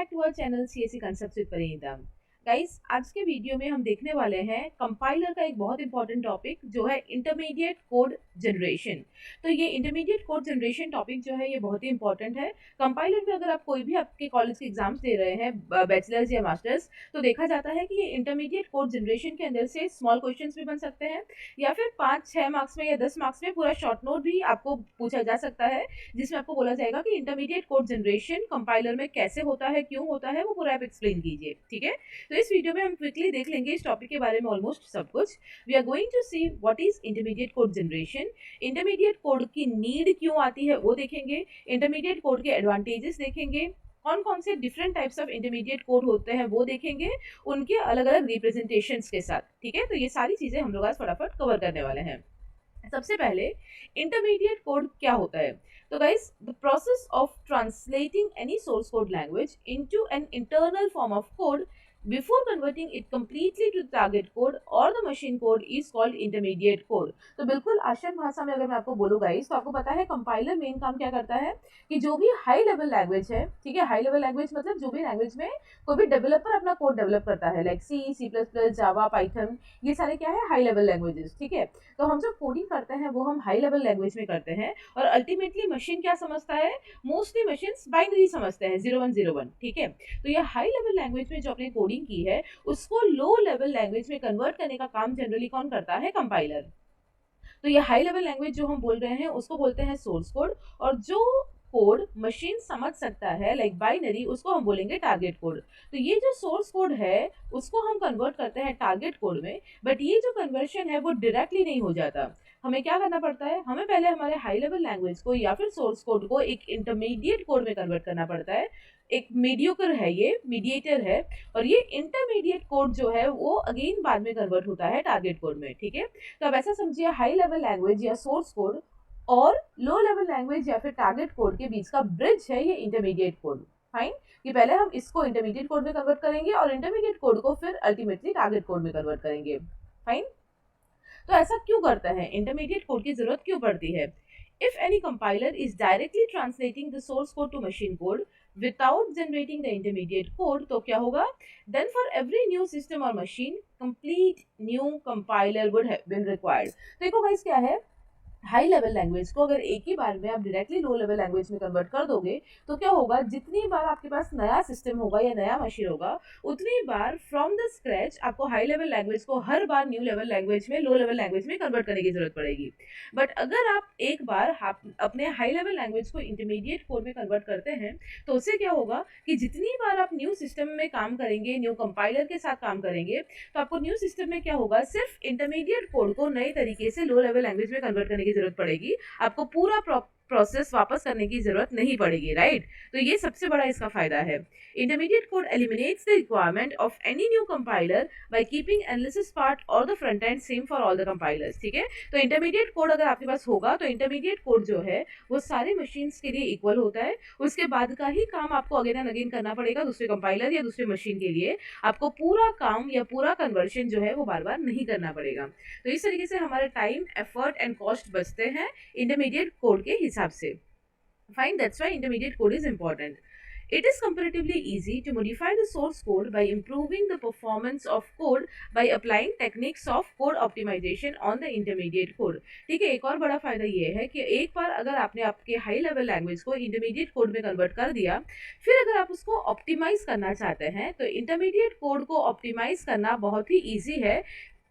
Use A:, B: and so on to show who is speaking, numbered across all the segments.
A: Back to our channel CSC concepts with Parineeta. Guys, आज के video में हम देखने वाले हैं कंपाइलर का एक बहुत इंपॉर्टेंट टॉपिक जो है इंटरमीडिएट कोड जनरेशन। तो ये इंटरमीडिएट कोड जनरेशन टॉपिक जो है ये बहुत ही इंपॉर्टेंट है। कंपाइलर में अगर आप कोई भी आपके कॉलेज के एग्जाम्स दे रहे हैं, बैचलर्स या मास्टर्स, तो देखा जाता है कि ये इंटरमीडिएट कोड जनरेशन के अंदर से स्मॉल क्वेश्चन भी बन सकते हैं या फिर 5-6 मार्क्स में या 10 मार्क्स में पूरा शॉर्ट नोट भी आपको पूछा जा सकता है, जिसमें आपको बोला जाएगा कि इंटरमीडिएट कोड जनरेशन कंपाइलर में कैसे होता है, क्यों होता है, वो पूरा आप एक्सप्लेन कीजिए। ठीक है, तो इस वीडियो में हम क्विकली देख लेंगे इस टॉपिक के बारे में ऑलमोस्ट सब कुछ। We are going to see what is intermediate code generation, intermediate code की नीड क्यों आती है वो देखेंगे, इंटरमीडिएट कोड के एडवांटेजेस देखेंगे, कौन कौन से different types of intermediate code होते हैं वो देखेंगे, उनके अलग अलग रिप्रेजेंटेशंस के साथ। ठीक है, तो ये सारी चीजें हम लोग आज फटाफट कवर करने वाले हैं। सबसे पहले इंटरमीडिएट कोड क्या होता है? तो guys, the process of translating any source code language into an internal form of code before converting it completely to the target code or the machine code is called intermediate code। तो बिल्कुल आसान भाषा में अगर मैं आपको बोलूँ guys, तो आपको पता है कंपाइलर मेन काम क्या करता है कि जो भी हाई लेवल लैंग्वेज है, ठीक है, हाई लेवल लैंग्वेज मतलब जो भी लैंग्वेज में कोई भी डेवलपर अपना कोड डेवलप करता है, लाइक सी, सी प्लस प्लस, जावा, पाइथन, ये सारे क्या है, हाई लेवल लैंग्वेजेस। ठीक है, तो हम जो कोडिंग करते हैं वो हम हाई लेवल लैंग्वेज में करते हैं और अल्टीमेटली मशीन क्या समझता है, मोस्टली मशीन बाइनरी समझते हैं, 0101। ठीक है, तो ये हाई लेवल लैंग्वेज में जो अपने कोडिंग की है उसको लो लेवल लैंग्वेज में कन्वर्ट करने का काम जनरली कौन करता है? कंपाइलर। तो ये हाई लेवल लैंग्वेज जो हम बोल रहे हैं उसको बोलते हैं सोर्स कोड, और जो कोड मशीन समझ सकता है लाइक बाइनरी, उसको हम बोलेंगे टारगेट कोड। तो ये जो सोर्स कोड है उसको हम कन्वर्ट करते हैं टारगेट कोड में, बट ये जो कन्वर्शन है वो डायरेक्टली नहीं हो जाता। हमें क्या करना पड़ता है, हमें पहले हमारे हाई लेवल लैंग्वेज को या फिर सोर्स कोड को एक इंटरमीडिएट कोड में कन्वर्ट करना पड़ता है। एक मीडियोकर है, ये मीडिएटर है, और ये इंटरमीडिएट कोड जो है वो अगेन बाद में कन्वर्ट होता है टारगेट कोड में। ठीक है, तो अब ऐसा समझिए, हाई लेवल लैंग्वेज या सोर्स कोड और लो लेवल लैंग्वेज या फिर टारगेट कोड के बीच का ब्रिज है ये इंटरमीडिएट कोड। फाइन, कि पहले हम इसको इंटरमीडिएट कोड में कन्वर्ट करेंगे और इंटरमीडिएट कोड को फिर अल्टीमेटली टारगेट कोड में कन्वर्ट करेंगे। फाइन, तो ऐसा क्यों करता है, इंटरमीडिएट कोड की जरूरत क्यों पड़ती है? If any compiler is directly translating the source code to machine code without generating the intermediate code, तो क्या होगा? Then for every new system or machine, complete new compiler would have been required। देखो guys, क्या है, high level language को अगर एक ही बार में आप डायरेक्टली लो लेवल लैंग्वेज में कन्वर्ट कर दोगे तो क्या होगा, जितनी बार आपके पास नया सिस्टम होगा या नया मशीन होगा उतनी बार फ्रॉम द स्क्रैच आपको हाई लेवल लैंग्वेज को हर बार न्यू लेवल लैंग्वेज में, लो लेवल लैंग्वेज में कन्वर्ट करने की जरूरत पड़ेगी। बट अगर आप एक बार अपने हाई लेवल लैंग्वेज को इंटरमीडिएट कोड में कन्वर्ट करते हैं तो उससे क्या होगा कि जितनी बार आप न्यू सिस्टम में काम करेंगे, न्यू कंपाइलर के साथ काम करेंगे, तो आपको न्यू सिस्टम में क्या होगा, सिर्फ इंटरमीडिएट कोड को नए तरीके से लो लेवल लैंग्वेज में कन्वर्ट करने की जरूरत पड़ेगी, आपको पूरा प्रोसेस वापस करने की जरूरत नहीं पड़ेगी। राइट, तो ये सबसे बड़ा इसका फायदा है। Intermediate code eliminates the requirement of any new compiler by keeping analysis part और the front end same for all the compilers. ठीक है, तो इंटरमीडिएट कोड अगर आपके पास होगा तो इंटरमीडिएट कोड जो है वो सारे मशीन्स के लिए इक्वल होता है, उसके बाद का ही काम आपको अगेन एंड अगेन करना पड़ेगा दूसरे कंपाइलर या दूसरे मशीन के लिए, आपको पूरा काम या पूरा कन्वर्शन जो है वो बार बार नहीं करना पड़ेगा। तो इस तरीके से हमारे टाइम, एफर्ट एंड कॉस्ट बचते हैं इंटरमीडिएट कोड के हिसाब से। Fine, that's why intermediate code is important. It is comparatively easy to modify the source code by improving the performance of code by applying techniques of code optimization on the intermediate code। ठीक है, एक और बड़ा फायदा ये है कि एक बार अगर आपने आपके हाई लेवल लैंग्वेज को इंटरमीडिएट कोड में कन्वर्ट कर दिया, फिर अगर आप उसको ऑप्टिमाइज करना चाहते हैं तो इंटरमीडिएट कोड को ऑप्टिमाइज करना बहुत ही ईजी है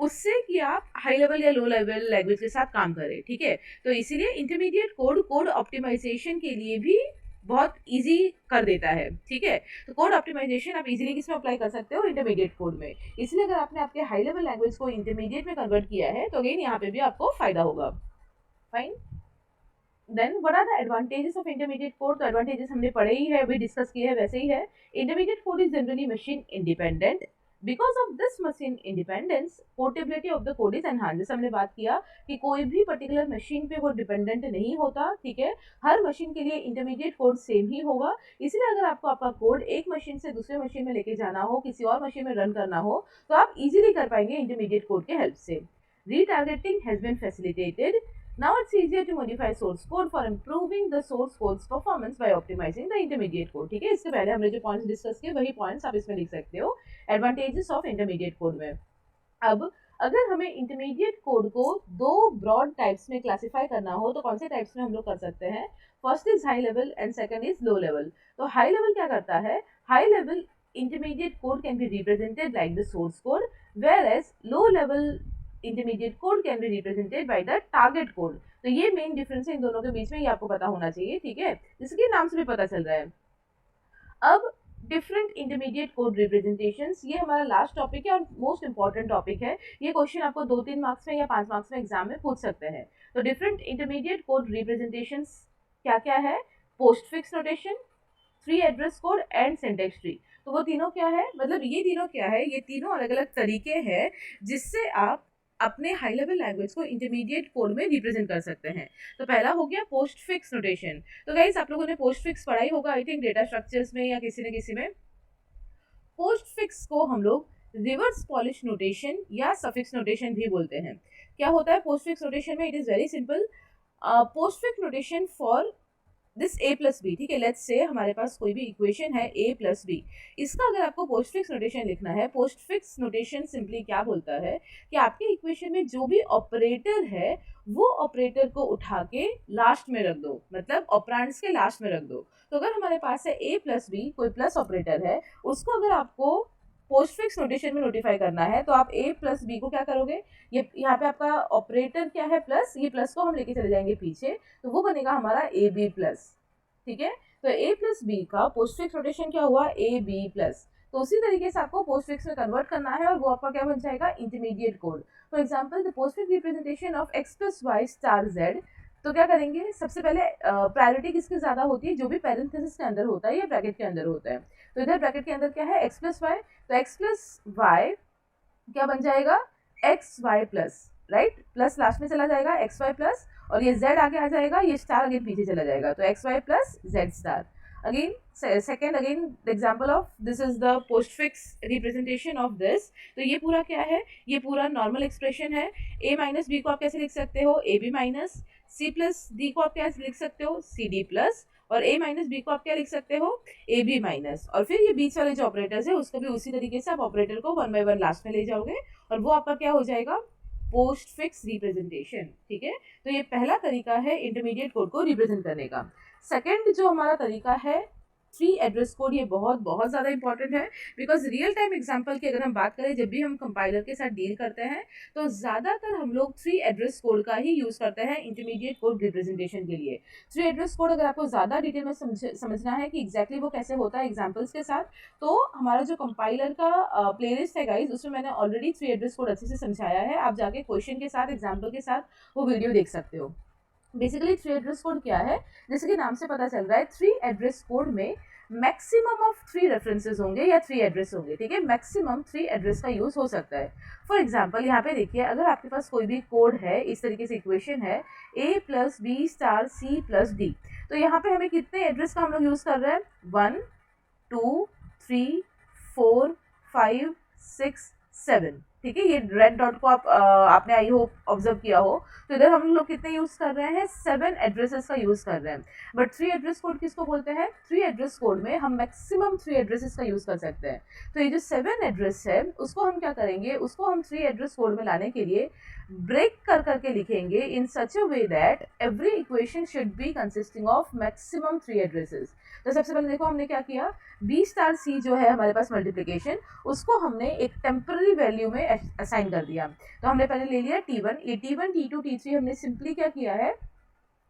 A: उससे कि आप हाई लेवल या लो लेवल लैंग्वेज के साथ काम करें। ठीक है, तो इसीलिए इंटरमीडिएट कोड ऑप्टिमाइजेशन के लिए भी बहुत इजी कर देता है। ठीक है, तो कोड ऑप्टिमाइजेशन आप इजीली किसमें अप्लाई कर सकते हो, इंटरमीडिएट कोड में। इसलिए अगर आपने आपके हाई लेवल लैंग्वेज को इंटरमीडिएट में कन्वर्ट किया है तो अगेन यहाँ पे भी आपको फायदा होगा। Fine, then what are the advantages of intermediate code? तो एडवांटेजेस हमने पढ़े ही है, अभी डिस्कस किए हैं, वैसे ही है। Intermediate code is generally machine independent. Because of this machine independence, portability of the code is enhance. जैसे हमने बात किया कि कोई भी पर्टिकुलर मशीन पे वो डिपेंडेंट नहीं होता। ठीक है, हर मशीन के लिए इंटरमीडिएट कोड सेम ही होगा, इसलिए अगर आपको आपका कोड एक मशीन से दूसरे मशीन में लेके जाना हो, किसी और मशीन में रन करना हो, तो आप इजीली कर पाएंगे इंटरमीडिएट कोड के हेल्प से। Retargeting has been facilitated. Now it's easier to modify source code for improving the source code's performance by optimizing the intermediate code. ठीक है, इसके पहले हमने जो पॉइंट्स डिस्कस किए वही पॉइंट्स आप इसमें लिख सकते हो एडवांटेजेस ऑफ इंटरमीडिएट कोड में। अब अगर हमें इंटरमीडिएट कोड को दो ब्रॉड टाइप्स में क्लासिफाई करना हो तो कौन से टाइप्स में हम लोग कर सकते हैं? First is high level and second is low level. तो हाई लेवल क्या करता है? High level intermediate code can be represented like the source code, whereas low level intermediate code can be represented by the target code. तो ये main difference है इन दोनों के बीच में, ये आपको पता होना चाहिए, ठीक है, जैसे कि नाम से भी पता चल रहा है। अब डिफरेंट इंटरमीडिएट कोड रिप्रेजेंटेशंस, ये हमारा लास्ट टॉपिक है और मोस्ट इंपॉर्टेंट टॉपिक है। ये क्वेश्चन आपको 2-3 मार्क्स में या 5 मार्क्स में एग्जाम में पूछ सकते हैं। तो डिफरेंट इंटरमीडिएट कोड रिप्रेजेंटेशंस क्या क्या है? Postfix notation, three address code and syntax tree. तो वो तीनों क्या है, मतलब ये तीनों क्या है? ये तीनों अलग अलग तरीके हैं जिससे आप अपने हाई लेवल लैंग्वेज को इंटरमीडिएट कोड में रिप्रेजेंट कर सकते हैं। तो पहला हो गया पोस्ट फिक्स नोटेशन। तो गाइस आप लोगों ने पोस्ट फिक्स पढ़ा ही होगा आई थिंक डेटा स्ट्रक्चर्स में या किसी न किसी में। पोस्ट फिक्स को हम लोग रिवर्स पॉलिश नोटेशन या सफिक्स नोटेशन भी बोलते हैं। क्या होता है पोस्ट फिक्स नोटेशन में? It is very simple. Postfix notation for this a plus B, ठीक है, लेट्स से हमारे पास कोई भी इक्वेशन है a प्लस बी, इसका अगर आपको पोस्ट फिक्स नोटेशन लिखना है, पोस्ट फिक्स नोटेशन सिंपली क्या बोलता है कि आपके इक्वेशन में जो भी ऑपरेटर है वो ऑपरेटर को उठा के लास्ट में रख दो, मतलब ऑपरेंड्स के लास्ट में रख दो। तो अगर हमारे पास है a प्लस बी, कोई प्लस ऑपरेटर है, उसको अगर आपको पोस्ट फिक्स नोटेशन में नोटिफाई करना है तो आप a प्लस बी को क्या करोगे? ये यहाँ पे आपका ऑपरेटर क्या है? प्लस, ये प्लस को हम लेके चले जाएंगे पीछे, तो वो बनेगा हमारा ए बी प्लस, ठीक है। तो a प्लस बी का पोस्ट फिक्स नोटेशन क्या हुआ? A B plus. तो उसी तरीके से आपको पोस्ट फिक्स में कन्वर्ट करना है और वो आपका क्या बन जाएगा? Intermediate code. For example the postfix representation of X plus Y star Z. तो क्या करेंगे? सबसे पहले प्रायोरिटी किसकी ज्यादा होती है? जो भी पैरेंथेसिस के अंदर होता है या ब्रैकेट के अंदर होता है। तो इधर ब्रैकेट के अंदर क्या है? एक्स प्लस वाई, तो एक्स प्लस वाई क्या बन जाएगा? X Y plus, right, plus last में चला जाएगा एक्स वाई प्लस, और ये z आगे आ जाएगा, ये स्टार अगेन पीछे चला जाएगा, तो X Y plus Z star. Again second, again the example of this is the postfix representation of this. तो ये पूरा क्या है? ये पूरा नॉर्मल एक्सप्रेशन है। a माइनस बी को आप कैसे लिख सकते हो? A B minus. C plus D को आप क्या लिख सकते हो? C D plus. और a माइनस बी को आप क्या लिख सकते हो? A B minus. और फिर ये बीच वाले जो ऑपरेटर्स है उसको भी उसी तरीके से आप ऑपरेटर को 1 बाय 1 लास्ट में ले जाओगे और वो आपका क्या हो जाएगा? पोस्ट फिक्स रिप्रेजेंटेशन, ठीक है। तो ये पहला तरीका है इंटरमीडिएट कोड को रिप्रेजेंट करने का। सेकंड जो हमारा तरीका है फ्री एड्रेस कोड, ये बहुत बहुत ज़्यादा इंपॉर्टेंट है बिकॉज रियल टाइम एग्जांपल की अगर हम बात करें, जब भी हम कंपाइलर के साथ डील करते हैं तो ज़्यादातर हम लोग फ्री एड्रेस कोड का ही यूज़ करते हैं इंटरमीडिएट कोड रिप्रेजेंटेशन के लिए। फ्री एड्रेस कोड अगर आपको ज़्यादा डिटेल में समझना है कि एग्जैक्टली वो कैसे होता है एग्जाम्पल्स के साथ, तो हमारा जो कंपाइलर का प्लेलिस्ट है गाइज, उसमें मैंने ऑलरेडी फ्री एड्रेस कोड अच्छे से समझाया है। आप जाके क्वेश्चन के साथ, एग्जाम्पल के साथ वो वीडियो देख सकते हो। बेसिकली थ्री एड्रेस कोड क्या है? जैसे कि नाम से पता चल रहा है, थ्री एड्रेस कोड में मैक्सिमम ऑफ 3 रेफरेंसेस होंगे या 3 एड्रेस होंगे, ठीक है। मैक्सिमम 3 एड्रेस का यूज हो सकता है। फॉर एग्जाम्पल यहाँ पे देखिए, अगर आपके पास कोई भी कोड है, इस तरीके से इक्वेशन है a plus B star C plus D, तो यहाँ पे हमें कितने एड्रेस का हम लोग यूज कर रहे हैं? 1 2 3 4 5 6 7, ठीक है। ये रेड डॉट को आपने आई होप ऑब्जर्व किया हो, तो इधर हम लोग कितने यूज कर रहे हैं? 7 एड्रेसेस का यूज कर रहे हैं। बट 3 एड्रेस कोड किसको बोलते हैं? 3 एड्रेस कोड में हम मैक्सिमम 3 एड्रेसेस का यूज कर सकते हैं। तो ये जो 7 एड्रेस है उसको हम क्या करेंगे? उसको हम 3 एड्रेस कोड में लाने के लिए ब्रेक कर करके लिखेंगे in such a way that every equation should be consisting of maximum 3 addresses. तो सबसे पहले देखो हमने क्या किया, बी स्टार सी जो है हमारे पास मल्टीप्लिकेशन, उसको हमने एक टेम्पररी वैल्यू में असाइन कर दिया। तो हमने पहले ले लिया T1, ये T1 T2 T3 हमने सिंपली क्या किया है?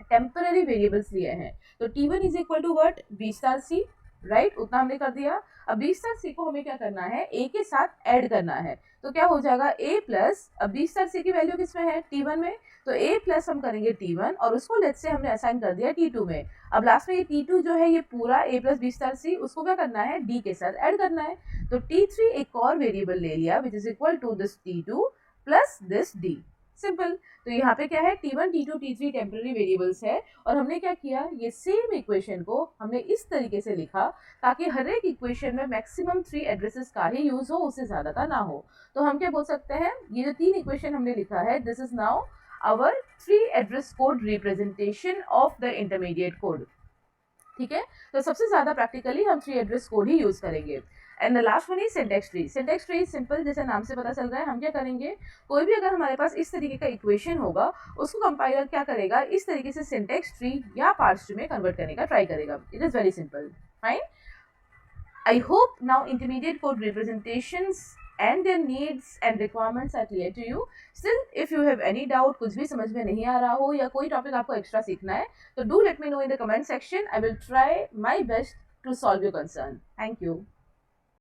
A: टेम्पररी वेरिएबल्स लिए हैं। तो T1 is equal to what? B star C, right, उतना हमने कर दिया। अब बी स्टार सी को हमें क्या करना है? ए के साथ ऐड करना है। तो क्या हो जाएगा? ए प्लस, अब बी स्टार सी की वैल्यू किस में है? T1 में, तो ए प्लस हम करेंगे T1 और उसको लेट्स से हमने असाइन कर दिया T2 में। अब लास्ट में ये T2 जो है, ये पूरा ए प्लस बी स्टार सी, उसको क्या करना है? डी के साथ ऐड करना है। तो T3 एक और वेरिएबल ले लिया which is equal to this T2 plus this D, simple. तो यहाँ पे क्या है? T1 T2 T3 temporary variables है और हमने क्या किया? ये सेम इक्वेशन को हमने इस तरीके से लिखा ताकि हर एक इक्वेशन में मैक्सिमम 3 एड्रेसेस का ही यूज हो, उससे ज्यादा का ना हो। तो हम क्या बोल सकते हैं? ये जो 3 इक्वेशन हमने लिखा है, this is now our 3 address code representation of the intermediate code. ठीक है, तो सबसे ज्यादा प्रैक्टिकली हम 3 एड्रेस कोड ही यूज करेंगे. And the last one is syntax tree. Syntax tree simple, जैसे नाम से पता चल रहा है. हम क्या करेंगे, कोई भी अगर हमारे पास इस तरीके का इक्वेशन होगा, उसको कंपाइलर क्या करेगा, इस तरीके से सिंटेक्स ट्री या पार्स ट्री में कन्वर्ट करने का ट्राई करेगा. It is very simple. Fine. I hope now intermediate code representations and their needs and requirements are clear to you. Still, if you have any doubt, कुछ भी समझ में नहीं आ रहा हो या कोई टॉपिक आपको एक्स्ट्रा सीखना है, तो do let me know in the comment section. I will try my best to solve your concern. Thank you.